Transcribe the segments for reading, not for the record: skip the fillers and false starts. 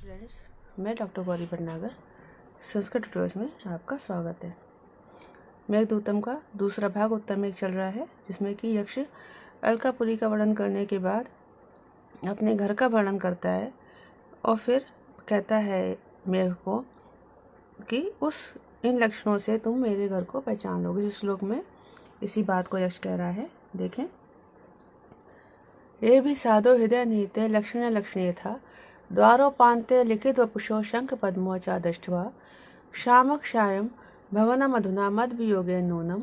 Friends, मैं doctor Gauri Bhatnagar Sanskrit tutorials में आपका स्वागत है। मेघदूतम का दूसरा भाग उत्तम में चल रहा है, जिसमें कि यक्ष अलकापुरी का वर्णन करने के बाद अपने घर का वर्णन करता है और फिर कहता है मेघ को कि इन लक्षणों से तुम मेरे घर को पहचान लोगे। इस श्लोक में इसी बात को यक्ष कह रहा है। देखें, ये भी साधो हृदय निहिते लक्षण लक्षणीय था, द्वारोपान्ते लिखित वपुषो शंख पद्मो च दृष्ट्वा क्षामक्षायं भवनमधुना मद्वियोगे नूनं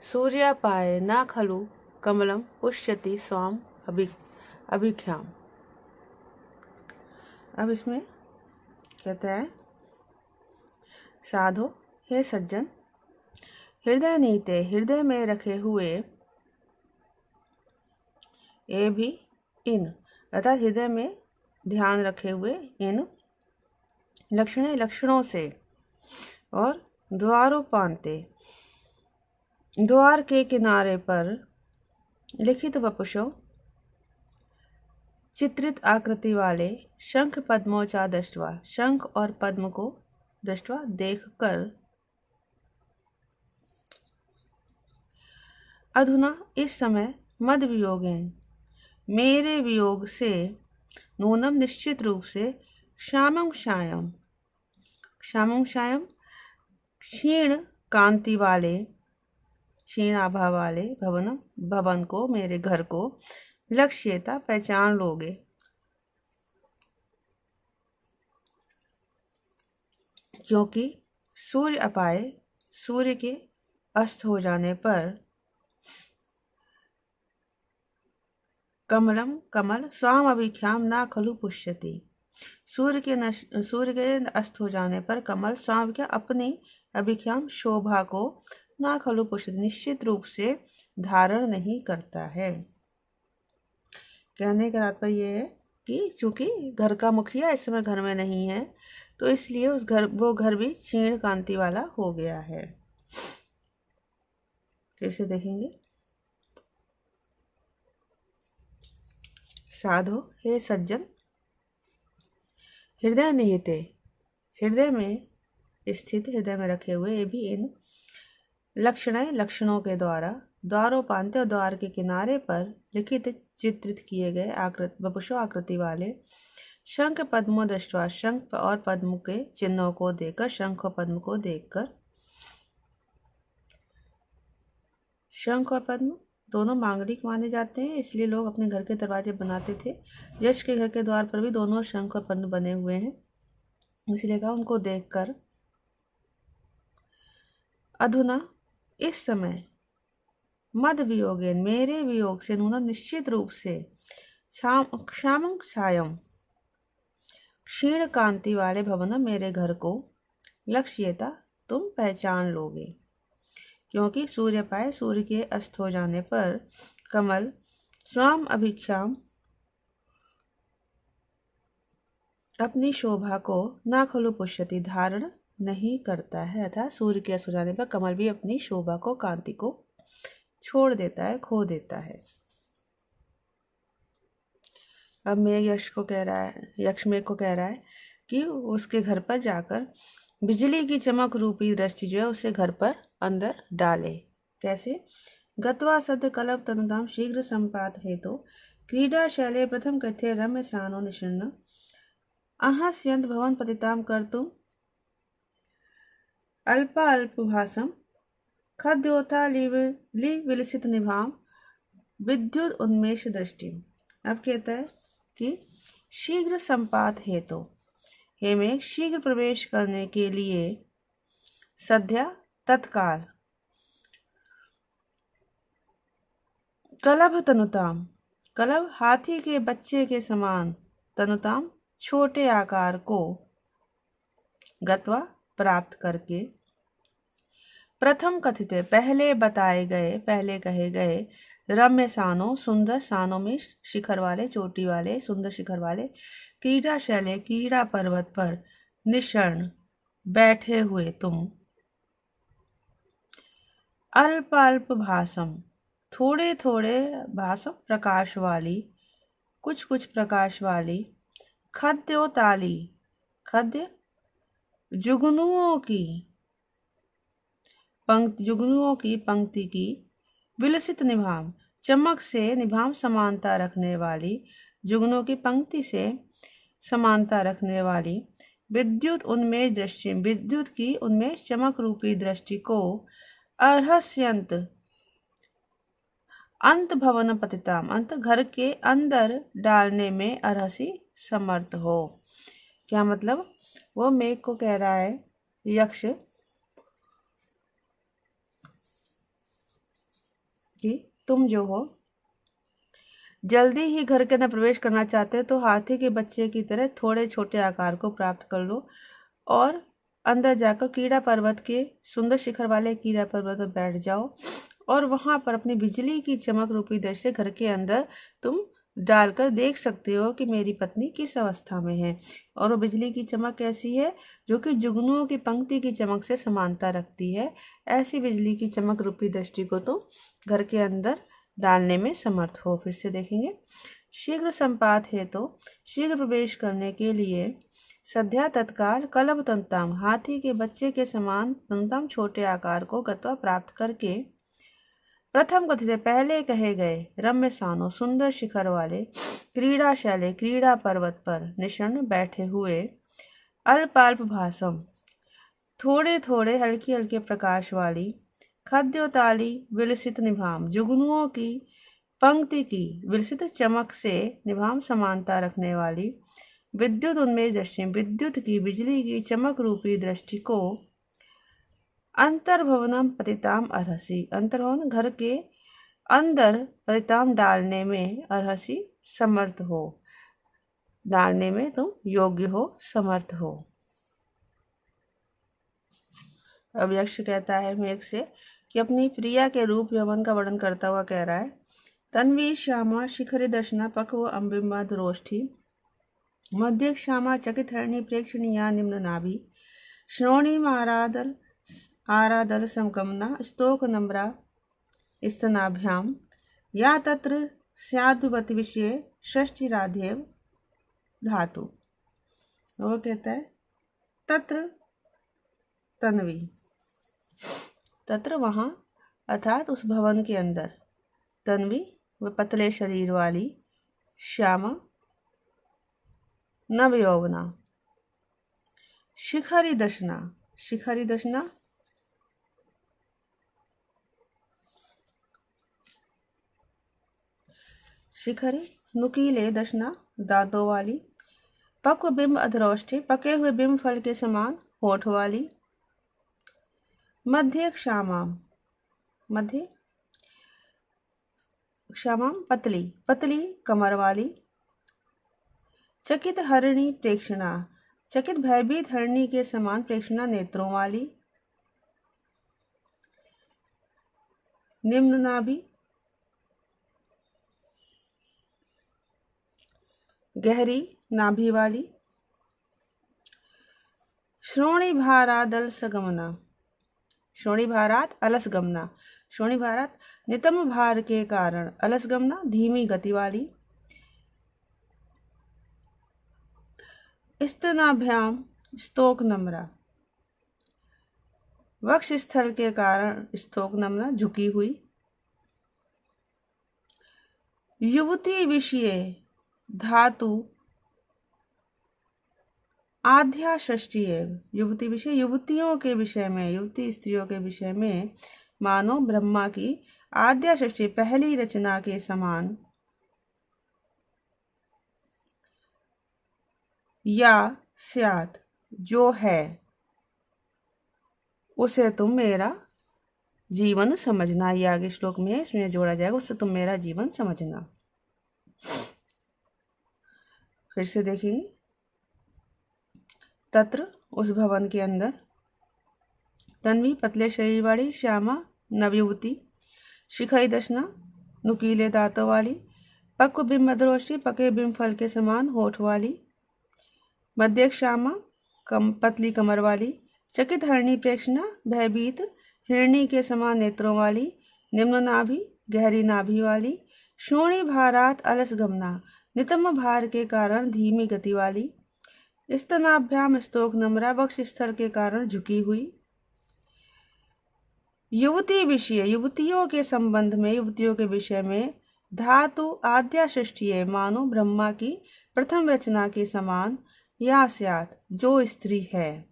सूर्यापाये न खलु कमलं पुष्यति स्वाम अभिख्याम। अब इसमें कहता है, साधो हे सज्जन, हृदय नीते हृदय में रखे हुए, ये भी इन अर्थात हृदय में ध्यान रखे हुए इन लक्षणों से, और द्वारोपान्ते द्वार के किनारे पर लिखित वपुषो चित्रित आकृति वाले शंख पद्मों चा दृष्ट्वा, शंख और पद्म को दृष्ट्वा देखकर, अधुना इस समय मद वियोगेन मेरे वियोग से, नूनम निश्चित रूप से, श्यामं शायम क्षीण कांति वाले, क्षीण आभा वाले भवन को, मेरे घर को, लक्ष्यता पहचान लोगे। क्योंकि सूर्य अपाए, सूर्य के अस्त हो जाने पर, कमल स्वाम अभिख्याम ना खलु पुष्यति, सूर्य के अस्त हो जाने पर कमल स्वाम के अपनी अभिख्याम शोभा को ना खलु पुष्यति निश्चित रूप से धारण नहीं करता है। कहने का तात्पर्य यह है कि चूंकि घर का मुखिया इस समय घर में नहीं है, तो इसलिए वो घर भी क्षीण कांति वाला हो गया है। फिर से देखेंगे, साधो हे सज्जन, हृदय निहिते हृदय में स्थित, हृदय में रखे हुए, ये भी इन लक्षणों के द्वारा, द्वारोपान्ते और द्वार के किनारे पर लिखित चित्रित किए गए वपुषो आकृति वाले शंख पद्मों दृष्ट्वा, शंख और पद्म के चिन्हों को देखकर, शंख और पद्म को देखकर, शंख और पद्म दोनों मांगलिक माने जाते हैं, इसलिए लोग अपने घर के दरवाजे बनाते थे। यश के घर के द्वार पर भी दोनों शंख और पद्म बने हुए हैं, इसलिए कहा उनको देखकर, अधुना इस समय मद वियोगे मेरे वियोग से, नूनम निश्चित रूप से, क्षामं क्षायम क्षीण कांति वाले भवन मेरे घर को, लक्ष्यता तुम पहचान लोगे। क्योंकि सूर्य पाए, सूर्य के अस्त हो जाने पर, कमल स्वाम अभिख्याम अपनी शोभा को ना खलु पुष्यति धारण नहीं करता है, अर्थात सूर्य के अस्त हो जाने पर कमल भी अपनी शोभा को, कांति को छोड़ देता है, खो देता है। अब यक्ष मेघ को कह रहा है कि उसके घर पर जाकर बिजली की चमक रूपी दृष्टि जो है उसे घर पर अंदर डाले। कैसे? गत्वा सद्य कलप तनुताम शीघ्र संपात हेतु क्रीडा शैले प्रथम कथे रम्य स्नानो निषण्ण आहस्यंत भवन पतिताम कर्तुम अल्पाल्पभासम खद्योता ली विलसित निभाम विद्युत उन्मेष दृष्टि। अब कहता है कि शीघ्र संपात हेतु, हे में शीघ्र प्रवेश करने के लिए, सद्या तत्काल, कलभ तनुताम, कलभ हाथी के बच्चे के समान, तनुताम छोटे आकार को, गत्वा प्राप्त करके, प्रथम कथित पहले बताए गए, पहले कहे गए, रम्य सानो सुंदर, सानों में शिखर वाले, चोटी वाले, सुंदर शिखर वाले, क्रीडा शैले क्रीड़ा पर्वत पर, निषण बैठे हुए तुम, अल्प अल्प भासम थोड़े थोड़े, भासम प्रकाश वाली, कुछ कुछ प्रकाश वाली, खद्योताली खद्य जुगनुओं की पंक्ति की विलसित निभाम, चमक से निभाम समानता रखने वाली, जुगनों की पंक्ति से समानता रखने वाली विद्युत उन्मेष दृष्टि, विद्युत की उन्मेष चमक रूपी दृष्टि को अर्हस्यंत अंत भवन पतिताम, अंत घर के अंदर डालने में अर्हसी समर्थ हो। क्या मतलब? वो मेघ को कह रहा है, यक्ष, कि तुम जो हो जल्दी ही घर के अंदर प्रवेश करना चाहते हो तो हाथी के बच्चे की तरह थोड़े छोटे आकार को प्राप्त कर लो और अंदर जाकर कीड़ा पर्वत के सुंदर शिखर वाले कीड़ा पर्वत पर बैठ जाओ और वहां पर अपनी बिजली की चमक रूपी दृष्टि से घर के अंदर तुम डालकर देख सकते हो कि मेरी पत्नी किस अवस्था में है। और वो बिजली की चमक कैसी है? जो कि जुगनुओं की पंक्ति की चमक से समानता रखती है। ऐसी बिजली की चमक रूपी दृष्टि को तुम घर के अंदर डालने में समर्थ हो। फिर से देखेंगे, शीघ्र संपात है तो शीघ्र प्रवेश करने के लिए सद्या तत्काल कलभ तंताम, हाथी के बच्चे के समान तंताम छोटे आकार को गत्वा प्राप्त करके प्रथम कथित पहले कहे गए रम्य सानो सुंदर शिखर वाले क्रीड़ा शैले क्रीड़ा पर्वत पर निषण बैठे हुए अल्पाल्प भासम, थोड़े थोड़े हल्के हल्के प्रकाश वाली खद्योताली विलसित निभाम, जुगनुओं की पंक्ति की विलसित चमक से निभाम समानता रखने वाली विद्युत उन्मेष दृष्टि, विद्युत की बिजली की चमक रूपी दृष्टि को अंतर्भवनम पतिताम अर्हसी, अंतर्भवन घर के अंदर पतिताम डालने में अर्हसी समर्थ हो, डालने में तुम योग्य हो, समर्थ हो। अब यक्ष कहता है मेघ से कि अपनी प्रिया के रूप यौवन का वर्णन करता हुआ कह रहा है, तन्वी श्यामा शिखरि दर्शना पक्व अम्बिम्बा दुरोष्ठी, मध्य श्यामा चकित हरणी प्रेक्षणीया निम्न नाभि, श्रोणी आरादल समगमना स्तोक नम्रा स्तनाभ्याम, या तत्र स्यादुवति विषये षष्टिराध्येव धातु। वो कहता है तत्र तन्वी, तत्र वहाँ अर्थात उस भवन के अंदर, तन्वी वह पतले शरीर वाली, श्यामा नव यौवना, शिखरी दशना, शिखरी दशना शिखरी नुकीले दशना दांतों वाली, पक्व बिंब अधरोष्ठी पके हुए बिंब फल के समान होठ वाली, मध्य क्षामाम, मध्य क्षामाम पतली पतली कमर वाली, चकित हरिणी प्रेक्षणा, चकित भयभीत हरिणी के समान प्रेक्षणा नेत्रों वाली, निम्न नाभि गहरी नाभि वाली, श्रोणी भारादल सगमना, श्रोणी भारात अलस गमना, श्रोणी भारात नितम भार के कारण, अलस गमना धीमी गति वाली, स्तनाभ्याम स्तोक नम्रा, वक्ष स्थल के कारण स्तोक नम्रा झुकी हुई, युवती विषय धातु आध्या षष्ठी है, युवती विषय युवतियों के विषय में, युवती स्त्रियों के विषय में मानो ब्रह्मा की आद्या षष्ठी पहली रचना के समान, या स्यात जो है उसे तुम मेरा जीवन समझना, ये आगे श्लोक में इसमें जोड़ा जाएगा, उससे तुम मेरा जीवन समझना। फिर से देखेंगे, तत्र उस भवन के अंदर, तन्वी पतले शरीर वाली, श्यामा नवयुवती, शिखरी दशना नुकीले दांतों वाली, पक्व बिंब मधुरोष्ठी पके बिंब फल के समान होठ वाली, मध्य श्यामा पतली कमर वाली, चकित हरणी प्रेक्षणा भयभीत हिरणी के समान नेत्रों वाली, निम्न नाभि गहरी नाभि वाली, शोणी भारात अलस गमना नितम भार के कारण धीमी गति वाली, स्तनाभ्याम स्तोक नम्रा, वक्ष स्थल के कारण झुकी हुई। युवती विषय, युवतियों के संबंध में, युवतियों के विषय में। धातु आद्या सृष्टि, मानो ब्रह्मा की प्रथम रचना के समान। या स्यात्, जो स्त्री है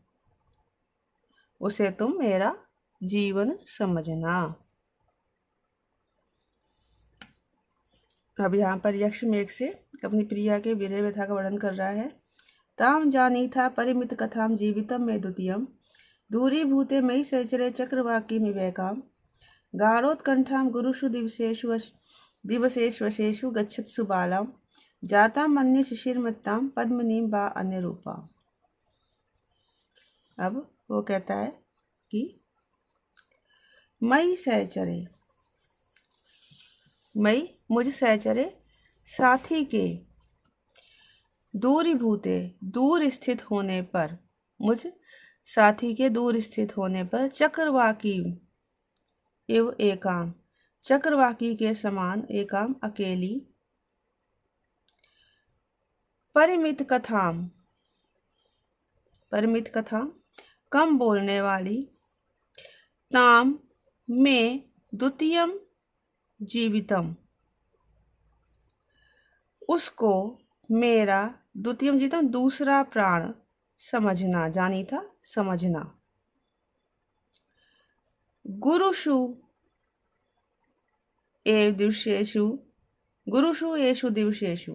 उसे तुम मेरा जीवन समझना। अब यहाँ पर यक्ष मेघ से अपनी प्रिया के विरह व्यथा का वर्णन कर रहा है। ताम जानी था परिमित कथाम जीवितम में द्वितीयम, दूरीभूते मयि सहचरे चक्रवाकी विवेकाम, गाढ़ोत्कंठाम गुरुषु दिवसेषु गच्छत्सु बालाम, जाता मन्ये शिशिरमत्ताम पद्मनीम बा अन्य रूपा। अब वो कहता है कि मई सहचरे, मई मुझ सहचरे साथी के, दूरीभूते दूर स्थित होने पर, मुझ साथी के दूर स्थित होने पर, चक्रवाकी एवं एकाम, चक्रवाकी के समान एकाम अकेली, परिमित कथाम, परिमित कथाम कम बोलने वाली, ताम में द्वितीयम जीवितम, उसको मेरा द्वितीयम जीवितम दूसरा प्राण समझना, जानी था समझना। गुरुषु एव दिवसेषु, गुरुषु येषु दिवसेषु,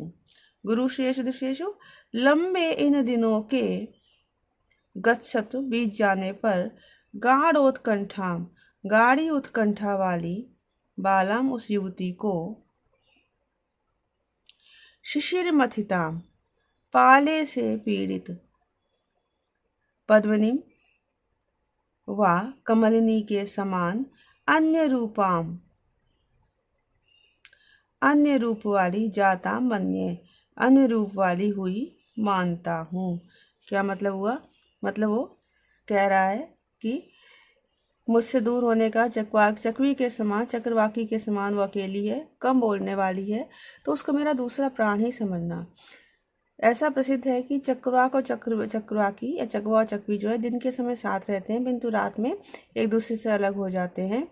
गुरुषु येषु दिवसेषु लंबे इन दिनों के, गच्छत बीत जाने पर, गाढ़ोत्कंठाम गाढ़ी उत्कंठा वाली, बालाम उस युवती को, शिशिरमथिताम पाले से पीड़ित, पद्मनिम व कमलिनी के समान, अन्य रूपाम अन्य रूप वाली, जाता मन्ये अन्य रूप वाली हुई मानता हूँ। क्या मतलब हुआ? मतलब वो कह रहा है कि मुझसे दूर होने का चकवी के समान, चक्रवाकी के समान वो अकेली है, कम बोलने वाली है, तो उसको मेरा दूसरा प्राण ही समझना। ऐसा प्रसिद्ध है कि चक्रवाक और चक्रवाकी या चकवा और चकवी जो है दिन के समय साथ रहते हैं, किंतु रात में एक दूसरे से अलग हो जाते हैं।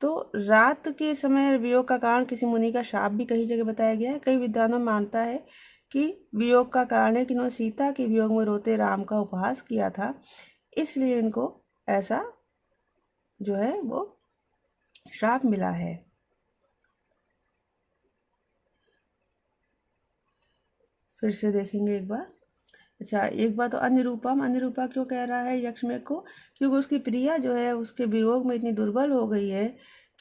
तो रात के समय वियोग का कारण किसी मुनि का शाप भी कई जगह बताया गया है। कई विद्वानों में मानता है कि वियोग का कारण है कि उन्होंने सीता के वियोग में रोते राम का उपहास किया था, इसलिए इनको ऐसा जो है वो श्राप मिला है। फिर से देखेंगे एक बार। अच्छा, एक बात तो अन्य रूपा क्यों कह रहा है यक्ष मेघ को? क्योंकि उसकी प्रिया जो है उसके वियोग में इतनी दुर्बल हो गई है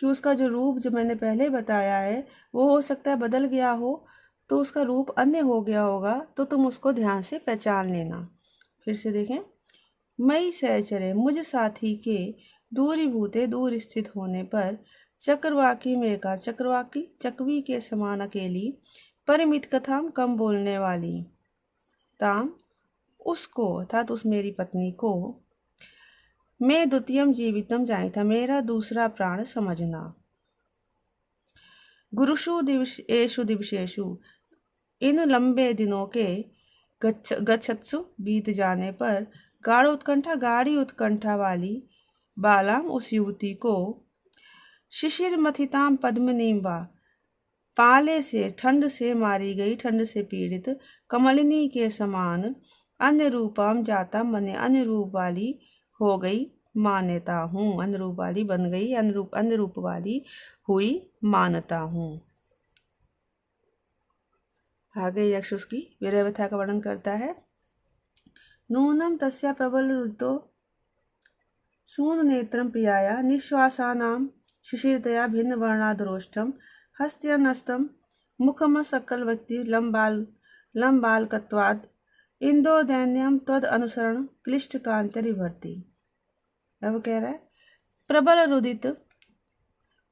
कि उसका जो रूप जो मैंने पहले बताया है वो हो सकता है बदल गया हो, तो उसका रूप अन्य हो गया होगा, तो तुम उसको ध्यान से पहचान लेना। फिर से देखें। मई सहचरे मुझ साथी के, दूरीभूते दूर स्थित होने पर, चक्रवाकी में का, चक्रवाकी चकवी के समान अकेली, परिमित कथाम कम बोलने वाली, ताम उसको अर्थात उस मेरी पत्नी को, मैं द्वितीयम जीवितम जानी था मेरा दूसरा प्राण समझना। गुरुषु दिवसेषु दिवसेषु इन लंबे दिनों के, गच्छत्सु बीत जाने पर, गाढ़ी उत्कंठा वाली, बालाम उस युवती को, शिशिर मथिताम पद्मनीम वा पाले से ठंड से मारी गई, ठंड से पीड़ित, कमलिनी के समान, अन्य रूपाम जाता मने अन्य रूप वाली हो गई मान्यता हूँ, अन्य रूप वाली बन गई, अन्य रूप वाली हुई मानता हूँ। आगे यक्ष उसकी विरह व्यथा का वर्णन करता है। नूनम तस्या प्रबल रुद्धो शून नेत्रम प्रियाया, निश्वासानाम शिशिरतया भिन्न वर्णाद्रोष्टम, हस्त्यनस्तम मुखम सकल व्यक्ति लंबाल कत्वाद, इंदो दैन्यम तद अनुसरण क्लिष्ट कांतरिभर्ती। अब कह रहा है प्रबल रुदित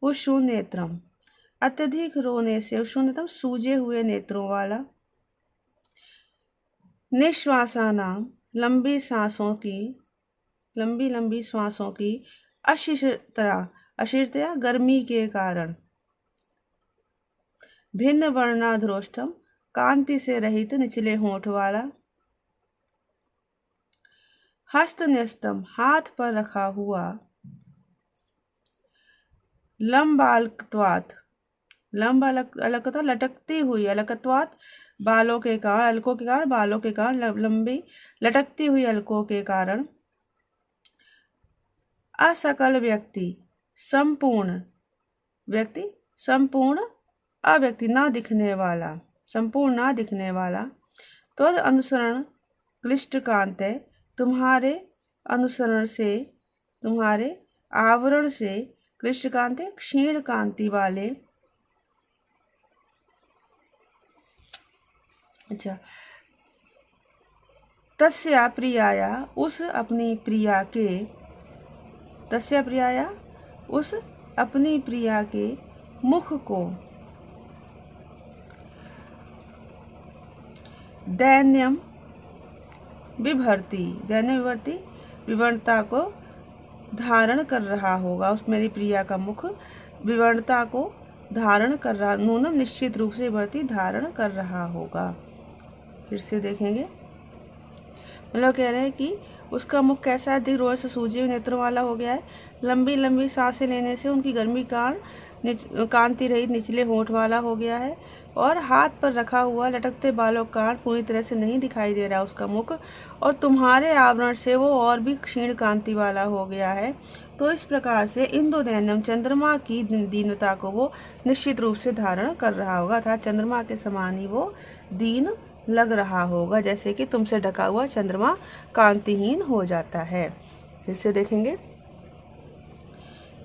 वो शून्य नेत्रम, अत्यधिक रोने से शून्यतम सूजे हुए नेत्रों वाला, निश्वासानाम लंबी सांसों की अशिष्टतया गर्मी के कारण, भिन्न वर्णाध्रोष्टम कांति से रहित निचले होंठ वाला। हस्तन्यस्तम हाथ पर रखा हुआ। लंबालकत्वात् लंब अलकता लटकती हुई, अलकत्वात् बालों के कारण, अलकों के कारण, बालों के कारण, लंबी लटकती हुई अलकों के कारण। असकल व्यक्ति संपूर्ण व्यक्ति, संपूर्ण अव्यक्ति ना दिखने वाला, संपूर्ण ना दिखने वाला। त्वद अनुसरण क्लिष्ट कांत तुम्हारे अनुसरण से, तुम्हारे आवरण से, क्लिष्ट कांत क्षीण कांति वाले। अच्छा, तस्या प्रियाया उस अपनी प्रिया के, तस्या प्रियाया उस अपनी प्रिया के मुख को दैन्यम विभर्ती, दैन्य विभर्ती विवरणता को धारण कर रहा होगा। उस मेरी प्रिया का मुख विवरणता को धारण कर रहा, नूनम निश्चित रूप से विभर्ती धारण कर रहा होगा। फिर से देखेंगे, मतलब कह रहे हैं कि उसका मुख कैसा है, दिख रोज से सूजे हुए नेत्रों वाला हो गया है। लंबी लंबी सांसें लेने से उनकी गर्मी कारण कांति रहित निचले होंठ वाला हो गया है। और हाथ पर रखा हुआ लटकते बालों का कारण पूरी तरह से नहीं दिखाई दे रहा उसका मुख, और तुम्हारे आवरण से वो और भी क्षीण कांति वाला हो गया है। तो इस प्रकार से इंदुदैन्यम चंद्रमा की दीनता को वो निश्चित रूप से धारण कर रहा होगा, अर्थात चंद्रमा के समान ही वो दीन लग रहा होगा, जैसे कि तुमसे ढका हुआ चंद्रमा कांतिहीन हो जाता है। फिर से देखेंगे,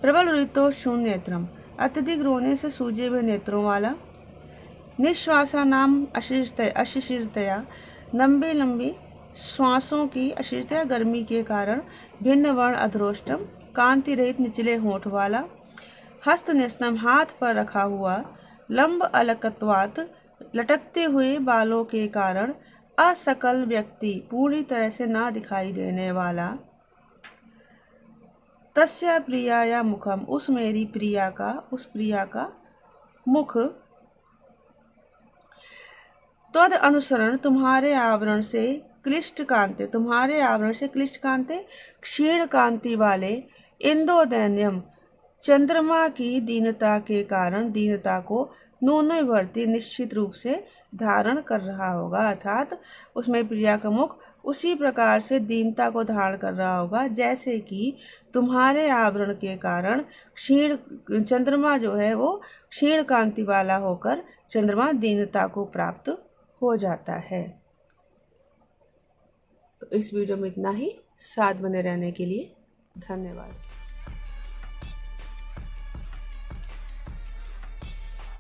प्रबल रुतो शून्य नेत्रम अत्यधिक रोने से सूजे हुए नेत्रों वाला। निश्वासा नाम अशिशिरतया लंबी लंबी श्वासों की अशिरतया गर्मी के कारण भिन्न वर्ण अधरोष्टम कांति रहित निचले होंठ वाला। हस्तन्यस्तम हाथ पर रखा हुआ। लंब अलकत्वात् लटकते हुए बालों के कारण असकल व्यक्ति पूरी तरह से ना दिखाई देने वाला। तस्या प्रियाया मुखम उस मेरी प्रिया का, उस प्रिया का मुख। त्वद अनुसरण तुम्हारे आवरण से क्लिष्ट कांते, तुम्हारे आवरण से क्लिष्ट कांते क्षीण कांति वाले। इंदोदैन्यम चंद्रमा की दीनता के कारण दीनता को नूनवर्ती निश्चित रूप से धारण कर रहा होगा, अर्थात उसमें प्रिया का मुख उसी प्रकार से दीनता को धारण कर रहा होगा जैसे कि तुम्हारे आवरण के कारण क्षीण चंद्रमा जो है वो क्षीण कांति वाला होकर चंद्रमा दीनता को प्राप्त हो जाता है। तो इस वीडियो में इतना ही। साथ बने रहने के लिए धन्यवाद।